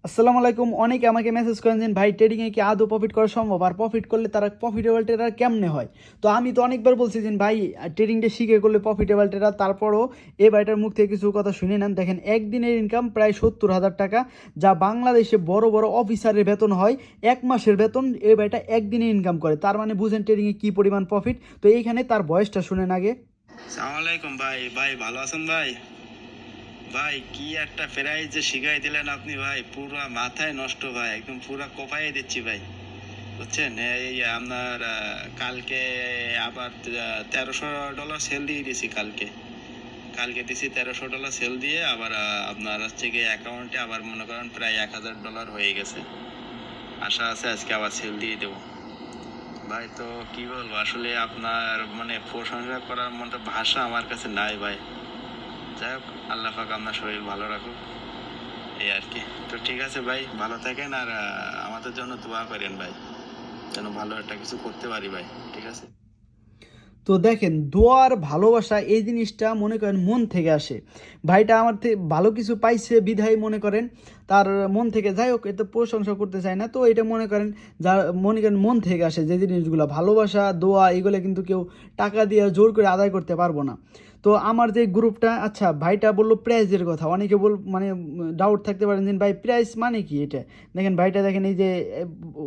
আসসালামু আলাইকুম। অনেকে আমাকে মেসেজ করেন যে ভাই ট্রেডিংয়ে কি আদৌ প্রফিট করা সম্ভব, আর প্রফিট করলে তারা প্রফিটেবল ট্রেডার কেমনে হয়। তো আমি তো অনেকবার বলছি যে ভাই ট্রেডিংটা শিখে করলে প্রফিটেবল ট্রেডার। তারপরও এই ভাইটার মুখ থেকে কিছু কথা শুনে নেন। দেখেন, একদিনের ইনকাম প্রায় 70,000 টাকা, যা বাংলাদেশে বড় বড় অফিসারের বেতন হয় 1 মাসের বেতন। এই ভাইটা একদিনে ইনকাম করে, তার মানে বুঝেন ট্রেডিংয়ে কী পরিমাণ প্রফিট। তো এইখানে তার বয়সটা শুনেন আগে। সালাম আলাইকুম ভাই। ভাই ভালো আছেন ভাই? ভাই কি একটা প্রাইজ যে শিখাই দিলেন আপনি ভাই, পুরা মাথায় নষ্ট ভাই, একদম পুরা কোপাই দিচ্ছি ভাই, বুঝছেন? এই আপনার কালকে আবার $1300 সেল দিয়ে দিয়েছি। কালকে দিছি $1300 সেল দিয়ে, আবার আপনার হচ্ছে গিয়ে অ্যাকাউন্টে আবার মনে করেন প্রায় $1000 হয়ে গেছে। আশা আছে আজকে আবার সেল দিয়ে দেবো ভাই। তো কি বলবো আসলে, আপনার মানে প্রশংসা করার মতো ভাষা আমার কাছে নাই ভাই। যাই হোক, আল্লাহ পাক আপনার শরীর ভালো রাখুক, এই আর কি। তো ঠিক আছে ভাই, ভালো থাকেন, আর আমাদের জন্য দোয়া করেন ভাই, যেন ভালো একটা কিছু করতে পারি ভাই। ঠিক আছে। তো দেখেন, দোয়ার ভালোবাসা এই জিনিসটা মনে করেন মন থেকে আসে। ভাইটা আমার থেকে ভালো কিছু পাইছে বিধায় মনে করেন তার মন থেকে, যাই হোক এটা প্রশংসা করতে চাই না। তো এটা মনে করেন যা মনে করেন মন থেকে আসে যে জিনিসগুলো, ভালোবাসা দোয়া এগুলো কিন্তু কেউ টাকা দিয়ে জোর করে আদায় করতে পারবো না। তো আমার যে গ্রুপটা, আচ্ছা ভাইটা বললো প্রাইজের কথা, অনেকে মানে ডাউট থাকতে পারেন যে ভাই প্রাইস মানে কি এটা। দেখেন ভাইটা, দেখেন এই যে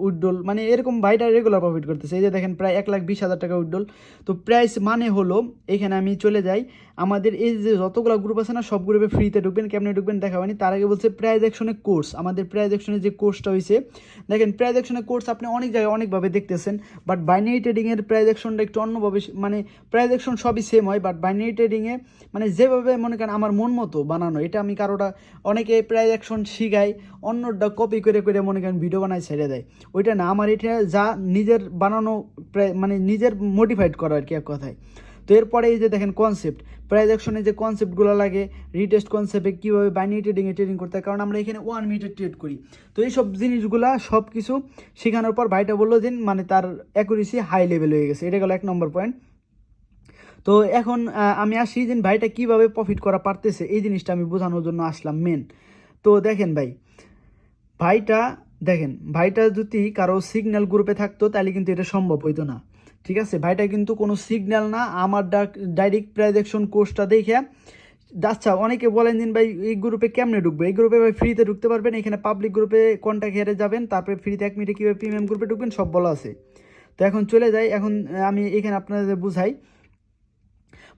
উইথড্রল মানে এরকম ভাইটা রেগুলার প্রফিট করতেছে। এই যে দেখেন প্রায় 1,20,000 টাকা উইথড্রল। তো প্রাইস মানে হলো, এখানে আমি চলে যাই, আমাদের এই যে যতগুলো গ্রুপ আছে না, সব গ্রুপে ফ্রিতে ঢুকবেন। কেমনে ঢুকবেন দেখাবানি, তার আগে বলছে প্রাইজ অ্যাকশনের কোর্স। আমাদের প্রাইজ অ্যাকশনের যে কোর্সটা হয়েছে, দেখেন প্রাইজ অ্যাকশনের কোর্স আপনি অনেক জায়গায় অনেকভাবে দেখতেছেন, বাট বাইনারি ট্রেডিংয়ের প্রাইজ অ্যাকশনটা একটু অন্যভাবে, মানে প্রাইজ অ্যাকশন সবই সেম হয়, বাট বাইনারি ট্রেডিংয়ে মানে যেভাবে মনে করেন আমার মন মতো বানানো, এটা আমি কারোটা, অনেকে প্রাইজ অ্যাকশন শিখায় অন্যটা কপি করে করে মনে করেন ভিডিও বানায় ছেড়ে দেয়। ওইটা না, আমার এটা যা নিজের বানানো, মানে নিজের মডিফাইড করা আর কি এক কথায়। তো এরপরে এই যে দেখেন কনসেপ্ট, প্রাইজ অ্যাকশনে যে কনসেপ্টগুলো লাগে, রিটেস্ট কনসেপ্টে কীভাবে বাইনারি ট্রেডিংয়ে ট্রেডিং করতে হয়, কারণ আমরা এখানে 1 মিনিটে ট্রেড করি। তো এইসব জিনিসগুলা সব কিছু শেখানোর পর ভাইটা বললো যে মানে তার অ্যাকুরেসি হাই লেভেল হয়ে গেছে। এটা গেল 1 নম্বর পয়েন্ট। তো এখন আমি আসি যে ভাইটা কীভাবে প্রফিট করা পারতেছে, এই জিনিসটা আমি বোঝানোর জন্য আসলাম মেন। তো দেখেন ভাইটা দেখেন, ভাইটা যদি কারো সিগন্যাল গ্রুপে থাকতো তাহলে কিন্তু এটা সম্ভব হইতো না। ঠিক আছে, ভাইটা কিন্তু কোনো সিগন্যাল না, আমার ডাইরেক্ট প্রাইজেকশন কোর্সটা দেখে। আচ্ছা, অনেকে বলেন যে ভাই এই গ্রুপে কেমনে ঢুকবে, এই গ্রুপে ভাই ফ্রিতে ঢুকতে পারবেন। এখানে পাবলিক গ্রুপে কন্ট্যাক্ট হেরে যাবেন, তারপরে ফ্রিতে 1 মিনিটে কীভাবে প্রিমিয়াম গ্রুপে ঢুকবেন সব বলা আছে। তো এখন চলে যাই, এখন আমি এখানে আপনাদের বুঝাই।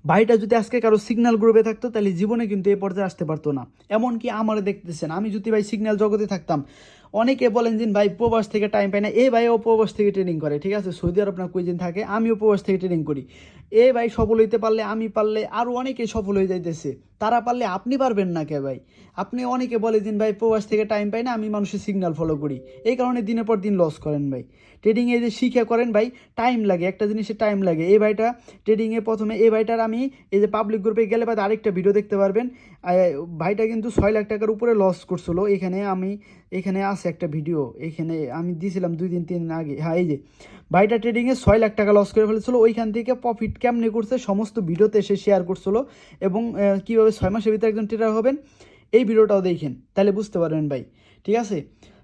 ভাইটা যদি আজকে কারো সিগন্যাল গ্রুপে থাকতো তাহলে জীবনে কিন্তু এই পর্যায়ে আসতে পারতো না। এমনকি আমারে দেখতেছেন, আমি যদি ভাই সিগন্যাল জগতে থাকতাম, অনেকে বলেন যে ভাই প্রবাস থেকে টাইম পায় না, এই ভাই ও প্রবাস থেকে ট্রেনিং করে, ঠিক আছে, সৌদি আরব না কুইজিন থাকে, আমিও প্রবাস থেকে ট্রেনিং করি। এই ভাই সফল হইতে পারলে, আমি পারলে আরও অনেকে সফল হয়ে যাইতেছে, তারা পারলে আপনি পারবেন না কে ভাই? আপনি অনেকে বলে দিন ভাই প্রবাস থেকে টাইম পাই না, আমি মানুষের সিগন্যাল ফলো করি, এই কারণে দিনের পর দিন লস করেন ভাই। ট্রেডিংয়ে যে শিখে করেন ভাই, টাইম লাগে, একটা জিনিসের টাইম লাগে। এই ভাইটা ট্রেডিংয়ে প্রথমে, এই ভাইটার আমি এই যে পাবলিক গ্রুপে গেলে বাদ আরেকটা ভিডিও দেখতে পারবেন। ভাইটা কিন্তু 6 লাখ টাকার উপরে লস করছিল। এখানে আছে একটা ভিডিও, এখানে আমি দিয়েছিলাম 2 দিন 3 দিন আগে। হ্যাঁ, এই যে ভাইটা ট্রেডিংয়ে 6 লাখ টাকা লস করে ফেলেছিল। ওইখান থেকে প্রফিট কেমনে করছে সমস্ত ভিডিওতে সে শেয়ার করছিল, এবং কীভাবে 6 মাসের ভিতরে একজন ট্রেডার হবেন, এই ভিডিওটাও দেখেন, তাহলে বুঝতে পারবেন ভাই। ঠিক আছে,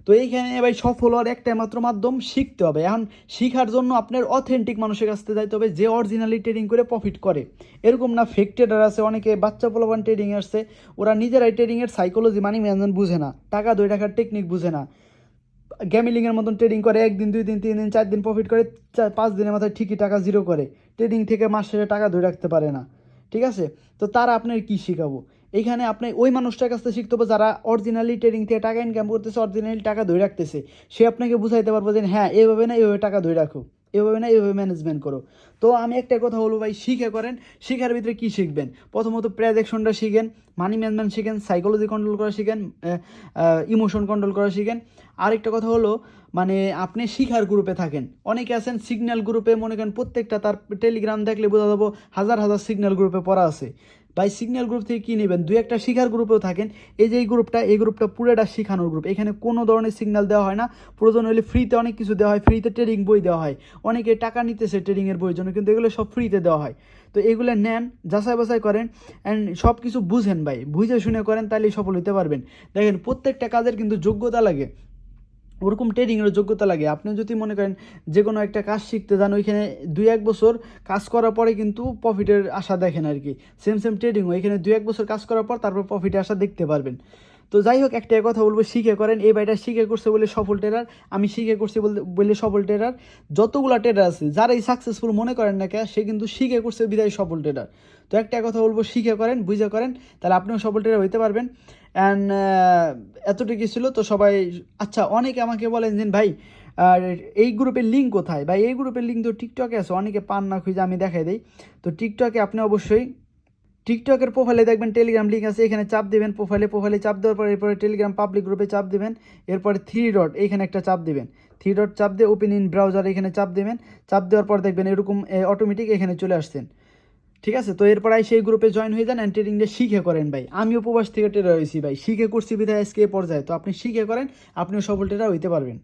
তো এইখানে ভাই সফল হওয়ার একটাই মাত্র মাধ্যম, শিখতে হবে। এখন শিখার জন্য আপনার অথেন্টিক মানুষের কাছ থেকে যাইতে হবে, যে অরিজিনালি ট্রেডিং করে প্রফিট করে। এরকম না ফেক ট্রেডার আছে, অনেকে বাচ্চা পোলাপান ট্রেডিং আসছে, ওরা নিজেরাই ট্রেডিংয়ের সাইকোলজি, মানি ম্যানেজমেন্ট বুঝে না, টাকা ধরে রাখার টেকনিক বুঝে না, গ্যামিলিংয়ের মতন ট্রেডিং করে, 1 দিন 2 দিন 3 দিন 4 দিন প্রফিট করে, 5 দিনের মাথায় ঠিকই টাকা জিরো করে, ট্রেডিং থেকে মাস শেষে টাকা ধরে রাখতে পারে না। ঠিক আছে, তো তারা আপনার কি শেখাবো? এইখানে আপনি ওই মানুষটার কাছ থেকে শিখতে হবে যারা অরিজিনালি ট্রেডিং থেকে টাকা ইনকাম করতেছে, অরিজিনালি টাকা ধরে রাখতেছে। সে আপনাকে বুঝাইতে পারবো যে হ্যাঁ এইভাবে না এইভাবে টাকা ধরে রাখো, এভাবে না এভাবে ম্যানেজমেন্ট করো। তো আমি একটা কথা বলবো ভাই, শিখে করেন। শিখার ভিতরে কী শিখবেন? প্রথমত প্রেডিকশনটা শিখেন, মানি ম্যানেজমেন্ট শিখেন, সাইকোলজি কন্ট্রোল করা শিখেন, ইমোশন কন্ট্রোল করা শিখেন। আরেকটা কথা হলো, মানে আপনি শিখার গ্রুপে থাকেন। অনেকে আছেন সিগন্যাল গ্রুপে, মনে করেন প্রত্যেকটা তার টেলিগ্রাম দেখলে বোঝা যাবো হাজার হাজার সিগন্যাল গ্রুপে পড়া আছে। ভাই সিগন্যাল গ্রুপ থেকে কী নেবেন? 2-1টা শিখার গ্রুপেও থাকেন। এই যে এই গ্রুপটা পুরোটা শিখানোর গ্রুপ, এখানে কোনো ধরনের সিগন্যাল দেওয়া হয় না। প্রয়োজন হলে ফ্রিতে অনেক কিছু দেওয়া হয়, ফ্রিতে ট্রেডিং বই দেওয়া হয়। অনেকে টাকা নিতেছে ট্রেডিংয়ের বইয়ের জন্য, কিন্তু এগুলো সব ফ্রিতে দেওয়া হয়। তো এগুলো নেন, যাচাই বাছাই করেন অ্যান্ড সব কিছু বুঝেন ভাই, বুঝে শুনে করেন, তাহলেই সফল হতে পারবেন। দেখেন প্রত্যেকটা কাজের কিন্তু যোগ্যতা লাগে, ওরকম ট্রেডিংয়ের যোগ্যতা লাগে। আপনি যদি মনে করেন যে কোনো একটা কাজ শিখতে যান, ওইখানে 2-1 বছর কাজ করার পরে কিন্তু প্রফিটের আশা দেখেন আর কি। সেম ট্রেডিংও এখানে 2-1 বছর কাজ করার পর তারপর প্রফিটের আশা দেখতে পারবেন। তো যাই হোক, একটা কথা বলবো, শিখে করেন। এই ভাইটা শিখে করছে বলে সফল ট্রেডার, আমি শিখে করছি বলে সফল ট্রেডার। যতগুলো ট্রেডার আছে যারাই সাকসেসফুল মনে করেন না কে, সে কিন্তু শিখে করছে বিদায় সফল ট্রেডার। তো একটা কথা বলবো, শিখে করেন, বুঝে করেন, তাহলে আপনিও সফল ট্রেডার হইতে পারবেন। অ্যান্ড এতটুকু ছিল তো সবাই। আচ্ছা, অনেকে আমাকে বলেন যে ভাই আর এই গ্রুপের লিঙ্ক কোথায়? ভাই এই গ্রুপের লিঙ্ক তো টিকটকে আছে, অনেকে পান না, খুঁজে আমি দেখাই দিই। তো টিকটকে আপনি অবশ্যই টিকটকের প্রোফাইলে দেখবেন টেলিগ্রাম লিঙ্ক আছে, এখানে চাপ দেবেন। প্রোফাইলে চাপ দেওয়ার পর এরপরে টেলিগ্রাম পাবলিক গ্রুপে চাপ দেবেন। এরপরে 3 ডট এইখানে একটা চাপ দেবেন। 3 ডট চাপ দিয়ে ওপেন ইন ব্রাউজার এখানে চাপ দেবেন। চাপ দেওয়ার পর দেখবেন এরকম অটোমেটিক এখানে চলে আসছেন। ঠিক আছে, তো এরপর সেই গ্রুপে জয়েন হয়ে যান অ্যান্ড ট্রেডিংটা শিখে করেন ভাই। আমিও প্রবাস থেকে ট্রেডার হয়েছি ভাই, শিখে করছি বিধায় আজকে এ পর্যায়ে। তো আপনি শিখে করেন, আপনিও সফল ট্রেডার হইতে পারবেন।